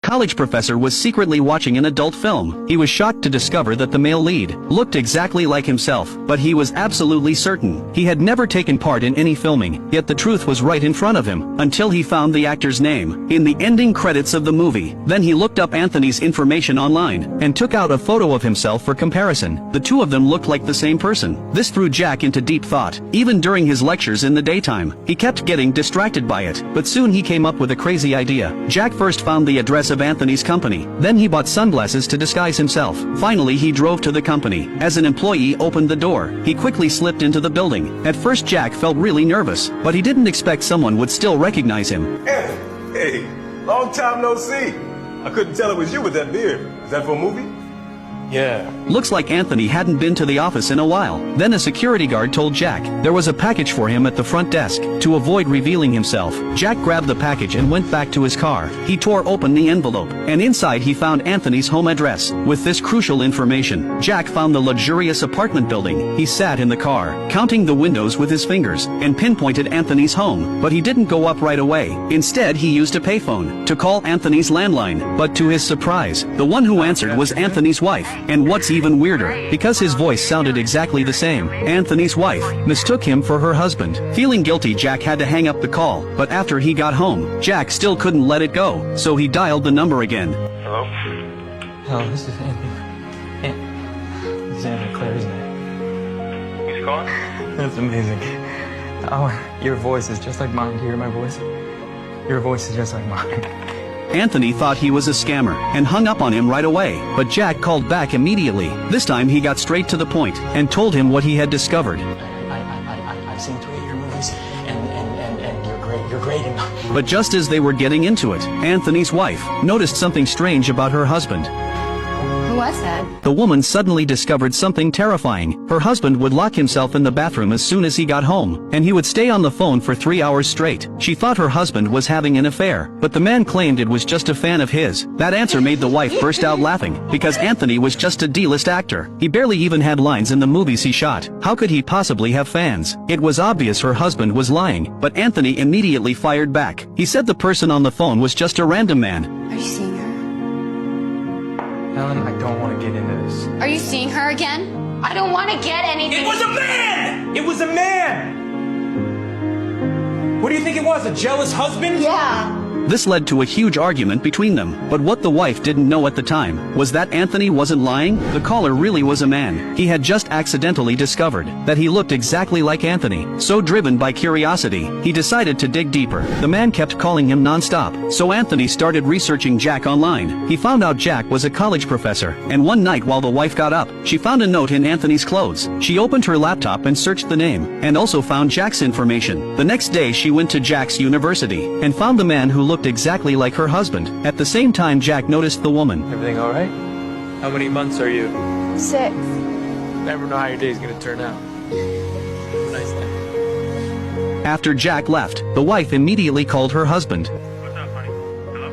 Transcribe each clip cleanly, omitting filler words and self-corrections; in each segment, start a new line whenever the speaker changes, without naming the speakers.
college professor was secretly watching an adult film. He was shocked to discover that the male lead looked exactly like himself, but he was absolutely certain he had never taken part in any filming, yet the truth was right in front of him, until he found the actor's name in the ending credits of the movie. Then he looked up Anthony's information online, and took out a photo of himself for comparison. The two of them looked like the same person. This threw Jack into deep thought. Even during his lectures in the daytime, he kept getting distracted by it, but soon he came up with a crazy idea. Jack first found the address of Anthony's company, then he bought sunglasses to disguise himself. Finally he drove to the company. As an employee opened the door, he quickly slipped into the building. At first Jack felt really nervous, but he didn't expect someone would still recognize him.
Anthony, hey, long time no see. I couldn't tell it was you with that beard. Is that for a movie?
Yeah.
Looks like Anthony hadn't been to the office in a while. Then a security guard told Jack there was a package for him at the front desk. To avoid revealing himself, Jack grabbed the package and went back to his car. He tore open the envelope, and inside he found Anthony's home address. With this crucial information, Jack found the luxurious apartment building. He sat in the car, counting the windows with his fingers, and pinpointed Anthony's home, but he didn't go up right away. Instead he used a payphone to call Anthony's landline, but to his surprise, the one who answered was Anthony's wife. And what's even weirder, because his voice sounded exactly the same, Anthony's wife mistook him for her husband. Feeling guilty, Jack had to hang up the call, but after he got home, Jack still couldn't let it go, so he dialed the number again.
Hello?
Hello, this is Anthony. This is Anthony Claire's name.
Who's calling?
That's amazing. Oh, your voice is just like mine. Do you hear my voice? Your voice is just like mine.
Anthony thought he was a scammer, and hung up on him right away, but Jack called back immediately. This time he got straight to the point, and told him what he had discovered.
I've seen 3 of your movies, and you're great enough.
But just as they were getting into it, Anthony's wife noticed something strange about her husband.
Who was that?
The woman suddenly discovered something terrifying. Her husband would lock himself in the bathroom as soon as he got home, and he would stay on the phone for 3 hours straight. She thought her husband was having an affair, but the man claimed it was just a fan of his. That answer made the wife burst out laughing, because Anthony was just a D-list actor. He barely even had lines in the movies he shot. How could he possibly have fans? It was obvious her husband was lying, but Anthony immediately fired back. He said the person on the phone was just a random man.
Are you seeing her?
Helen, I don't want to get into this.
Are you seeing her again? I don't want to get anything.
It was a man! It was a man! What do you think it was, a jealous husband?
Yeah.
This led to a huge argument between them, but what the wife didn't know at the time was that Anthony wasn't lying. The caller really was a man. He had just accidentally discovered that he looked exactly like Anthony. So driven by curiosity, he decided to dig deeper. The man kept calling him non-stop, so Anthony started researching Jack online. He found out Jack was a college professor, and one night while the wife got up, she found a note in Anthony's clothes. She opened her laptop and searched the name, and also found Jack's information. The next day she went to Jack's university, and found the man who looked exactly like her husband. At the same time Jack noticed the woman.
Everything all right? How many months are you?
6.
Never know how your day's gonna turn out. Have a nice day.
After Jack left, the wife immediately called her husband.
What's up, honey? Hello?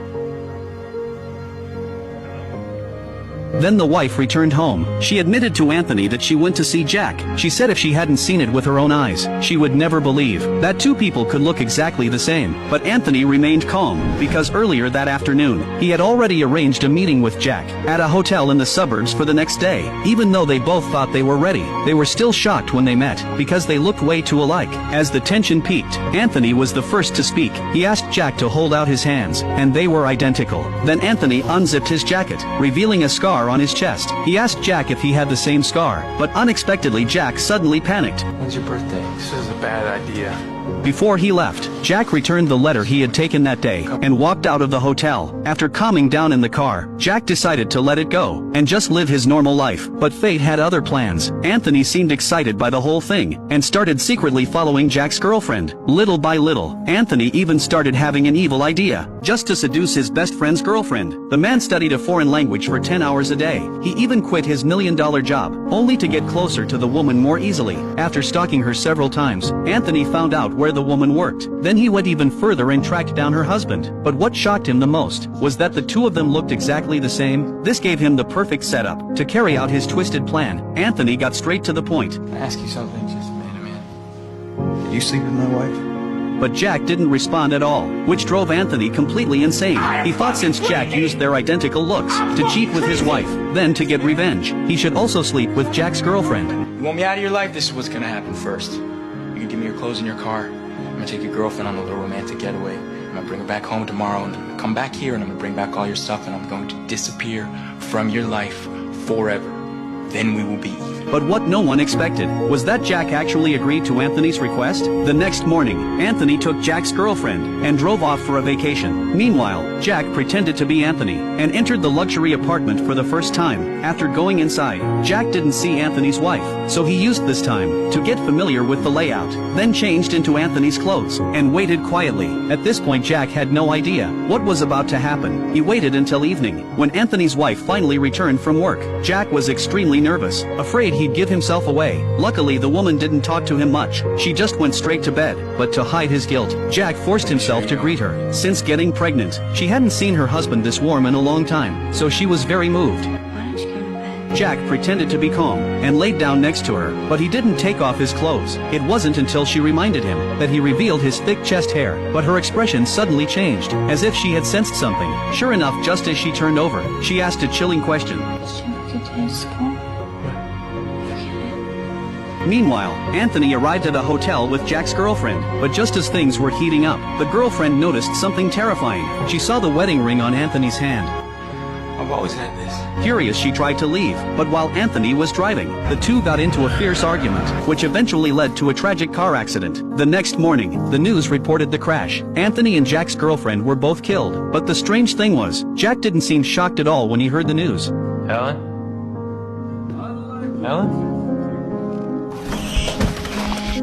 Then the wife returned home. She admitted to Anthony that she went to see Jack. She said if she hadn't seen it with her own eyes, she would never believe that two people could look exactly the same. But Anthony remained calm, because earlier that afternoon, he had already arranged a meeting with Jack at a hotel in the suburbs for the next day. Even though they both thought they were ready, they were still shocked when they met, because they looked way too alike. As the tension peaked, Anthony was the first to speak. He asked Jack to hold out his hands, and they were identical. Then Anthony unzipped his jacket, revealing a scar on his chest. He asked Jack if he had the same scar, but unexpectedly Jack suddenly panicked.
When's your birthday? This is a bad idea.
Before he left, Jack returned the letter he had taken that day, and walked out of the hotel. After calming down in the car, Jack decided to let it go, and just live his normal life. But fate had other plans. Anthony seemed excited by the whole thing, and started secretly following Jack's girlfriend. Little by little, Anthony even started having an evil idea, just to seduce his best friend's girlfriend. The man studied a foreign language for 10 hours a day. He even quit his $1 million job, only to get closer to the woman more easily. After stalking her several times, Anthony found out where the woman worked. Then he went even further and tracked down her husband. But what shocked him the most was that the two of them looked exactly the same. This gave him the perfect setup to carry out his twisted plan. Anthony got straight to the point.
Can I ask you something, just man to man?
Did you sleep with my wife?
but Jack didn't respond at all, which drove Anthony completely insane. He thought since Jack used their identical looks to cheat with his wife, then to get revenge, he should also sleep with Jack's girlfriend.
You want me out of your life? This is what's gonna happen first. You can give me your clothes and your car. I'm gonna take your girlfriend on a little romantic getaway. I'm gonna bring her back home tomorrow, and I'm gonna come back here, and I'm gonna bring back all your stuff, and I'm going to disappear from your life forever. Then we will be even.
But what no one expected was that Jack actually agreed to Anthony's request. The next morning, Anthony took Jack's girlfriend and drove off for a vacation. Meanwhile, Jack pretended to be Anthony and entered the luxury apartment for the first time. After going inside, Jack didn't see Anthony's wife, so he used this time to get familiar with the layout, then changed into Anthony's clothes and waited quietly. At this point, Jack had no idea what was about to happen. He waited until evening, when Anthony's wife finally returned from work. Jack was extremely nervous, afraid he'd give himself away. Luckily, the woman didn't talk to him much. She just went straight to bed. But to hide his guilt, Jack forced himself to greet her. Since getting pregnant, she hadn't seen her husband this warm in a long time, so she was very moved.
Why don't you go to bed?
Jack pretended to be calm and laid down next to her, but he didn't take off his clothes. It wasn't until she reminded him that he revealed his thick chest hair, but her expression suddenly changed, as if she had sensed something. Sure enough, just as she turned over, she asked a chilling question.
Did you have a good day at school?
Meanwhile, Anthony arrived at a hotel with Jack's girlfriend, but just as things were heating up, the girlfriend noticed something terrifying. She saw the wedding ring on Anthony's hand.
I've always had this.
Furious, she tried to leave, but while Anthony was driving, the two got into a fierce argument, which eventually led to a tragic car accident. The next morning, the news reported the crash. Anthony and Jack's girlfriend were both killed, but the strange thing was, Jack didn't seem shocked at all when he heard the news.
Ellen? Ellen?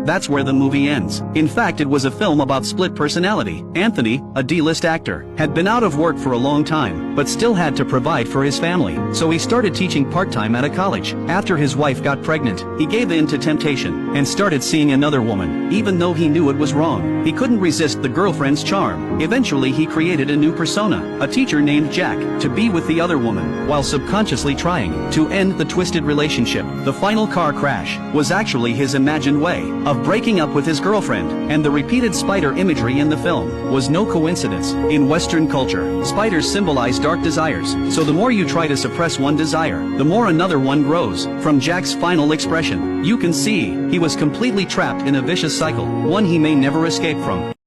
That's where the movie ends. In fact, it was a film about split personality. Anthony, a D-list actor, had been out of work for a long time, but still had to provide for his family. So he started teaching part-time at a college. After his wife got pregnant, he gave in to temptation and started seeing another woman, even though he knew it was wrong. He couldn't resist the girlfriend's charm. Eventually, he created a new persona, a teacher named Jack, to be with the other woman, while subconsciously trying to end the twisted relationship. The final car crash was actually his imagined way of breaking up with his girlfriend, and the repeated spider imagery in the film was no coincidence. In Western culture, spiders symbolize dark desires, so the more you try to suppress one desire, the more another one grows. From Jack's final expression, you can see he was completely trapped in a vicious cycle, one he may never escape from.